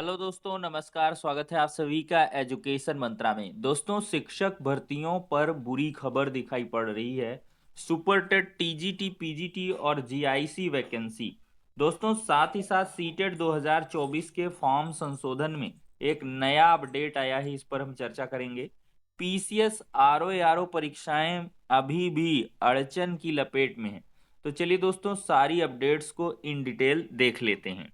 Hello दोस्तों, नमस्कार। स्वागत है आप सभी का एजुकेशन मंत्रा में। दोस्तों, शिक्षक भर्तियों पर बुरी खबर दिखाई पड़ रही है। सुपर टेट, टीजीटी, पीजीटी और जीआईसी वैकेंसी। दोस्तों, साथ ही साथ सीटेट 2024 के फॉर्म संशोधन में एक नया अपडेट आया है, इस पर हम चर्चा करेंगे। पीसीएस, आरओ एआरओ परीक्षाएं अभी भी अड़चन की लपेट में है। तो चलिए दोस्तों, सारी अपडेट्स को इन डिटेल देख लेते हैं।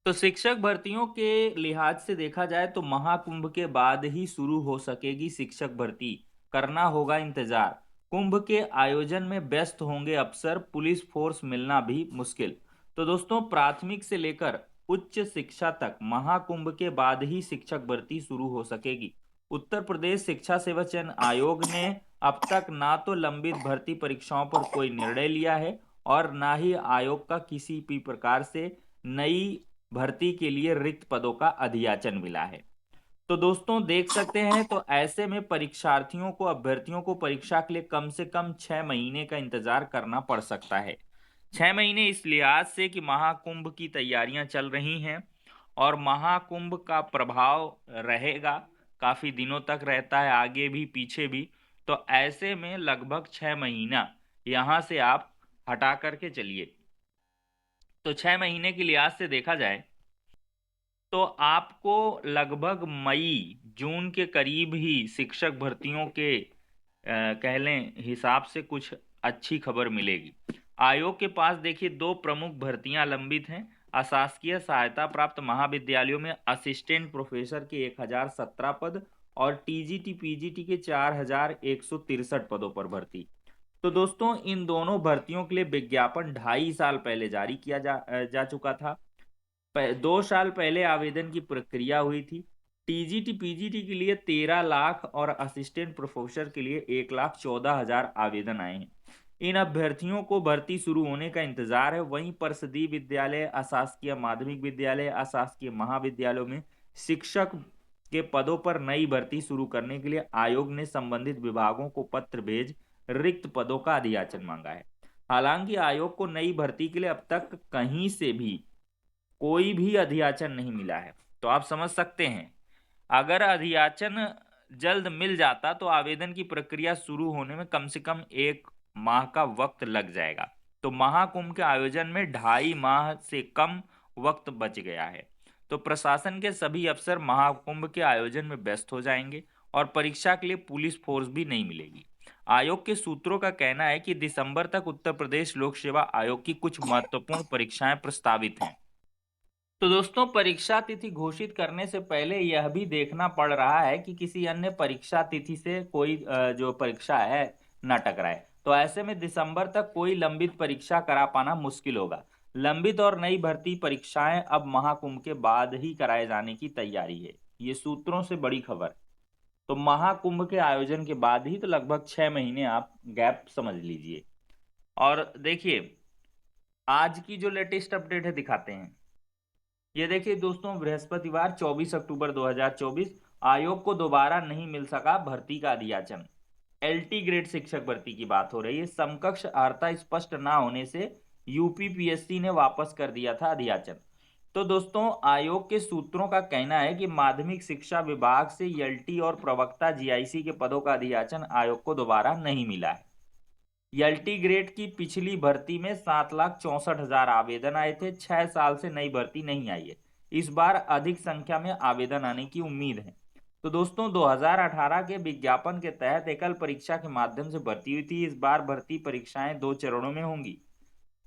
तो शिक्षक भर्तियों के लिहाज से देखा जाए तो महाकुंभ के बाद ही शुरू हो सकेगी शिक्षक भर्ती। करना होगा इंतजार। कुंभ के आयोजन में व्यस्त होंगे अफसर, पुलिस फोर्स मिलना भी मुश्किल। तो दोस्तों, प्राथमिक से लेकर उच्च शिक्षा तक महाकुंभ के बाद ही शिक्षक भर्ती शुरू हो सकेगी। उत्तर प्रदेश शिक्षा सेवा चयन आयोग ने अब तक ना तो लंबित भर्ती परीक्षाओं पर कोई निर्णय लिया है और ना ही आयोग का किसी भी प्रकार से नई भर्ती के लिए रिक्त पदों का अधियाचन मिला है। तो दोस्तों, देख सकते हैं, तो ऐसे में परीक्षार्थियों को, अभ्यर्थियों को परीक्षा के लिए कम से कम 6 महीने का इंतजार करना पड़ सकता है। 6 महीने इस लिहाज से कि महाकुंभ की तैयारियां चल रही हैं और महाकुंभ का प्रभाव रहेगा, काफी दिनों तक रहता है, आगे भी पीछे भी। तो ऐसे में लगभग 6 महीना यहां से आप हटा करके चलिए। तो 6 महीने के लिहाज से देखा जाए तो आपको लगभग मई जून के करीब ही शिक्षक भर्तियों के कह लें हिसाब से कुछ अच्छी खबर मिलेगी। आयोग के पास देखिए, दो प्रमुख भर्तियां लंबित हैं। अशासकीय सहायता प्राप्त महाविद्यालयों में असिस्टेंट प्रोफेसर के 1017 पद और टीजीटी पीजीटी के 4163 पदों पर भर्ती। तो दोस्तों, इन दोनों भर्तियों के लिए विज्ञापन 2.5 साल पहले जारी किया जा चुका था। 2 साल पहले आवेदन की प्रक्रिया हुई थी। टीजीटी पीजीटी के लिए 13 लाख और असिस्टेंट प्रोफेसर के लिए 1,14,000 आवेदन आए हैं। इन अभ्यर्थियों को भर्ती शुरू होने का इंतजार है। वहीं परिषदीय विद्यालय, अशासकीय माध्यमिक विद्यालय, अशासकीय महाविद्यालयों में शिक्षक के पदों पर नई भर्ती शुरू करने के लिए आयोग ने संबंधित विभागों को पत्र भेज रिक्त पदों का अधियाचन मांगा है। हालांकि आयोग को नई भर्ती के लिए अब तक कहीं से भी कोई भी अधियाचन नहीं मिला है। तो आप समझ सकते हैं, अगर अधियाचन जल्द मिल जाता तो आवेदन की प्रक्रिया शुरू होने में कम से कम 1 माह का वक्त लग जाएगा। तो महाकुंभ के आयोजन में 2.5 माह से कम वक्त बच गया है। तो प्रशासन के सभी अफसर महाकुंभ के आयोजन में व्यस्त हो जाएंगे और परीक्षा के लिए पुलिस फोर्स भी नहीं मिलेगी। आयोग के सूत्रों का कहना है कि दिसंबर तक उत्तर प्रदेश लोक सेवा आयोग की कुछ महत्वपूर्ण परीक्षाएं प्रस्तावित हैं। तो दोस्तों, परीक्षा तिथि घोषित करने से पहले यह भी देखना पड़ रहा है कि किसी अन्य परीक्षा तिथि से कोई जो परीक्षा है न टकराए। तो ऐसे में दिसंबर तक कोई लंबित परीक्षा करा पाना मुश्किल होगा। लंबित और नई भर्ती परीक्षाएं अब महाकुंभ के बाद ही कराए जाने की तैयारी है, ये सूत्रों से बड़ी खबर। तो महाकुंभ के आयोजन के बाद ही तो लगभग 6 महीने आप गैप समझ लीजिए। और देखिए, आज की जो लेटेस्ट अपडेट है दिखाते हैं। ये देखिए दोस्तों, बृहस्पतिवार 24 अक्टूबर 2024, आयोग को दोबारा नहीं मिल सका भर्ती का अधियाचन। एलटी ग्रेड शिक्षक भर्ती की बात हो रही है। समकक्ष अर्हता स्पष्ट ना होने से यूपीपीएससी ने वापस कर दिया था अधियाचन। तो दोस्तों, आयोग के सूत्रों का कहना है कि माध्यमिक शिक्षा विभाग से एलटी और प्रवक्ता जीआईसी के पदों का अधियाचन आयोग को दोबारा नहीं मिला है। एलटी ग्रेड की पिछली भर्ती में 7,64,000 आवेदन आए थे। 6 साल से नई भर्ती नहीं आई है। इस बार अधिक संख्या में आवेदन आने की उम्मीद है। तो दोस्तों, 2018 के विज्ञापन के तहत एकल परीक्षा के माध्यम से भर्ती हुई थी। इस बार भर्ती परीक्षाएं 2 चरणों में होंगी।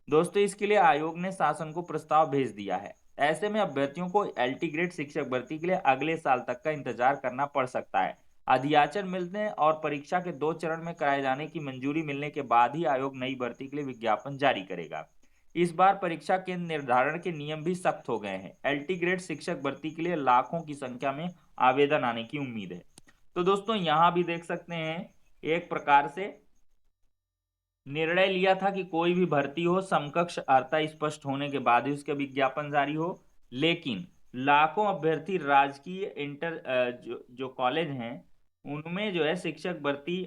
दोस्तों, इसके लिए आयोग ने शासन को प्रस्ताव भेज दिया है। ऐसे में अभ्यर्थियों को एलटी ग्रेड शिक्षक भर्ती के लिए अगले साल तक का इंतजार करना पड़ सकता है। अधियाचन मिलने और परीक्षा के 2 चरण में कराए जाने की मंजूरी मिलने के बाद ही आयोग नई भर्ती के लिए विज्ञापन जारी करेगा। इस बार परीक्षा केंद्र निर्धारण के नियम भी सख्त हो गए हैं। एलटी ग्रेड शिक्षक भर्ती के लिए लाखों की संख्या में आवेदन आने की उम्मीद है। तो दोस्तों, यहां भी देख सकते हैं, एक प्रकार से निर्णय लिया था कि कोई भी भर्ती हो, समकक्ष अर्हता स्पष्ट होने के बाद ही उसके विज्ञापन जारी हो। लेकिन लाखों अभ्यर्थी राजकीय जो कॉलेज हैं, उनमें जो है शिक्षक भर्ती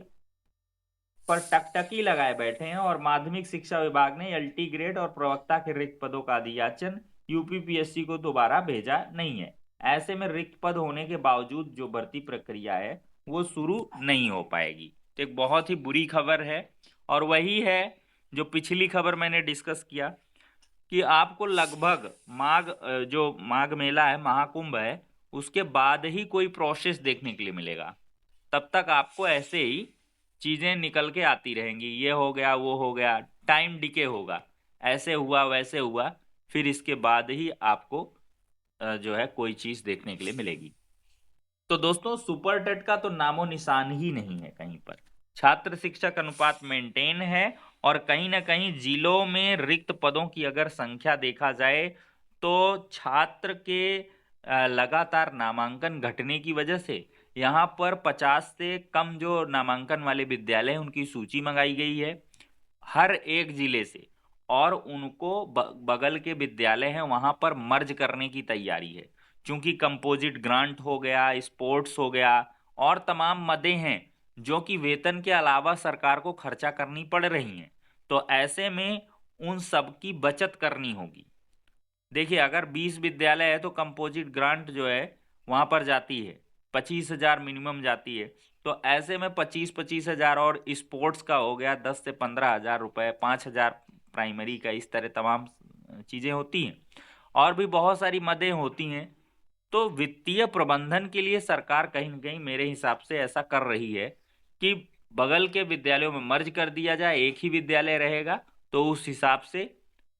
पर टकटकी लगाए बैठे हैं और माध्यमिक शिक्षा विभाग ने एलटी ग्रेड और प्रवक्ता के रिक्त पदों का अधियाचन यूपीपीएससी को दोबारा भेजा नहीं है। ऐसे में रिक्त पद होने के बावजूद जो भर्ती प्रक्रिया है वो शुरू नहीं हो पाएगी। तो एक बहुत ही बुरी खबर है। और वही है जो पिछली खबर मैंने डिस्कस किया कि आपको लगभग जो माघ मेला है, महाकुंभ है, उसके बाद ही कोई प्रोसेस देखने के लिए मिलेगा। तब तक आपको ऐसे ही चीजें निकल के आती रहेंगी, ये हो गया वो हो गया, टाइम डिके होगा, ऐसे हुआ वैसे हुआ, फिर इसके बाद ही आपको जो है कोई चीज देखने के लिए मिलेगी। तो दोस्तों सुपर टेट का तो नामो निशान ही नहीं है कहीं पर। छात्र शिक्षक अनुपात मेंटेन है और कहीं ना कहीं जिलों में रिक्त पदों की अगर संख्या देखा जाए तो छात्र के लगातार नामांकन घटने की वजह से यहाँ पर 50 से कम जो नामांकन वाले विद्यालय हैं उनकी सूची मंगाई गई है हर एक जिले से, और उनको बगल के विद्यालय हैं वहां पर मर्ज करने की तैयारी है। क्योंकि कंपोजिट ग्रांट हो गया, स्पोर्ट्स हो गया और तमाम मदें हैं जो कि वेतन के अलावा सरकार को खर्चा करनी पड़ रही हैं। तो ऐसे में उन सब की बचत करनी होगी। देखिए अगर 20 विद्यालय है तो कंपोजिट ग्रांट जो है वहां पर जाती है 25,000 मिनिमम जाती है। तो ऐसे में 25,000 और स्पोर्ट्स का हो गया 10 से 15,000 रुपए, 5,000 प्राइमरी का, इस तरह तमाम चीजें होती हैं और भी बहुत सारी मदें होती हैं। तो वित्तीय प्रबंधन के लिए सरकार कहीं न कहीं मेरे हिसाब से ऐसा कर रही है कि बगल के विद्यालयों में मर्ज कर दिया जाए, एक ही विद्यालय रहेगा, तो उस हिसाब से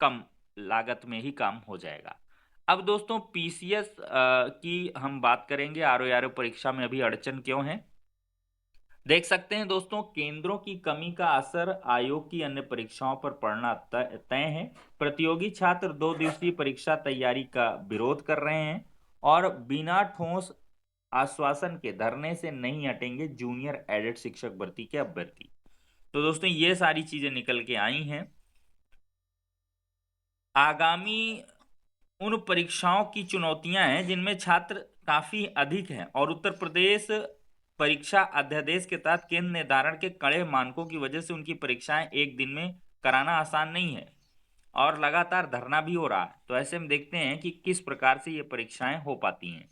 कम लागत में ही काम हो जाएगा। अब दोस्तों पीसीएस की हम बात करेंगे, आरओ परीक्षा में अभी अड़चन क्यों है। देख सकते हैं दोस्तों केंद्रों की कमी का असर आयोग की अन्य परीक्षाओं पर पड़ना तय है। प्रतियोगी छात्र 2 दिवसीय परीक्षा तैयारी का विरोध कर रहे हैं और बिना ठोस आश्वासन के धरने से नहीं हटेंगे जूनियर एडेड शिक्षक भर्ती के अभ्यर्थी। तो दोस्तों ये सारी चीजें निकल के आई हैं। आगामी उन परीक्षाओं की चुनौतियां हैं जिनमें छात्र काफी अधिक हैं और उत्तर प्रदेश परीक्षा अध्यादेश के तहत केंद्र निर्धारण के कड़े मानकों की वजह से उनकी परीक्षाएं एक दिन में कराना आसान नहीं है और लगातार धरना भी हो रहा है। तो ऐसे में देखते हैं कि किस प्रकार से ये परीक्षाएं हो पाती हैं।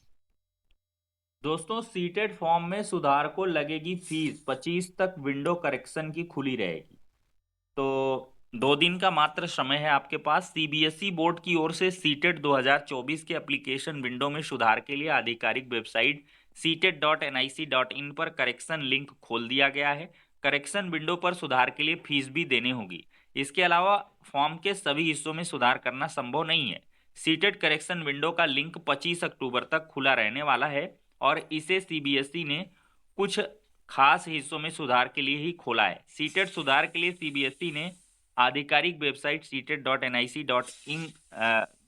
दोस्तों सीटेड फॉर्म में सुधार को लगेगी फीस, 25 तक विंडो करेक्शन की खुली रहेगी। तो 2 दिन का मात्र समय है आपके पास। सीबीएसई बोर्ड की ओर से सीटेट 2024 के एप्लीकेशन विंडो में सुधार के लिए आधिकारिक वेबसाइट seated.nic.in पर करेक्शन लिंक खोल दिया गया है। करेक्शन विंडो पर सुधार के लिए फीस भी देनी होगी। इसके अलावा फॉर्म के सभी हिस्सों में सुधार करना संभव नहीं है। सीटेट करेक्शन विंडो का लिंक 25 अक्टूबर तक खुला रहने वाला है और इसे सीबीएसई ने कुछ खास हिस्सों में सुधार के लिए ही खोला है। सीटेट सुधार के लिए सीबीएसई ने आधिकारिक वेबसाइट seated.nic.in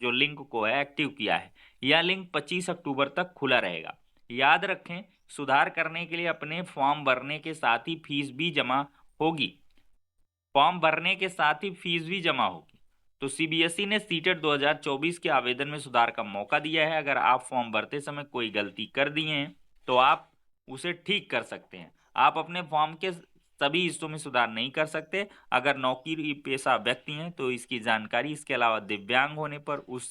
जो लिंक को है एक्टिव किया है। यह लिंक 25 अक्टूबर तक खुला रहेगा। याद रखें सुधार करने के लिए अपने फॉर्म भरने के साथ ही फीस भी जमा होगी। फॉर्म भरने के साथ ही फीस भी जमा होगी। तो सीबीएसई ने सीटेट 2024 के आवेदन में सुधार का मौका दिया है। अगर आप फॉर्म भरते समय कोई गलती कर दिए हैं तो आप उसे ठीक कर सकते हैं। आप अपने फॉर्म के सभी हिस्सों में सुधार नहीं कर सकते। अगर नौकरी पेशा व्यक्ति हैं तो इसकी जानकारी, इसके अलावा दिव्यांग होने पर उस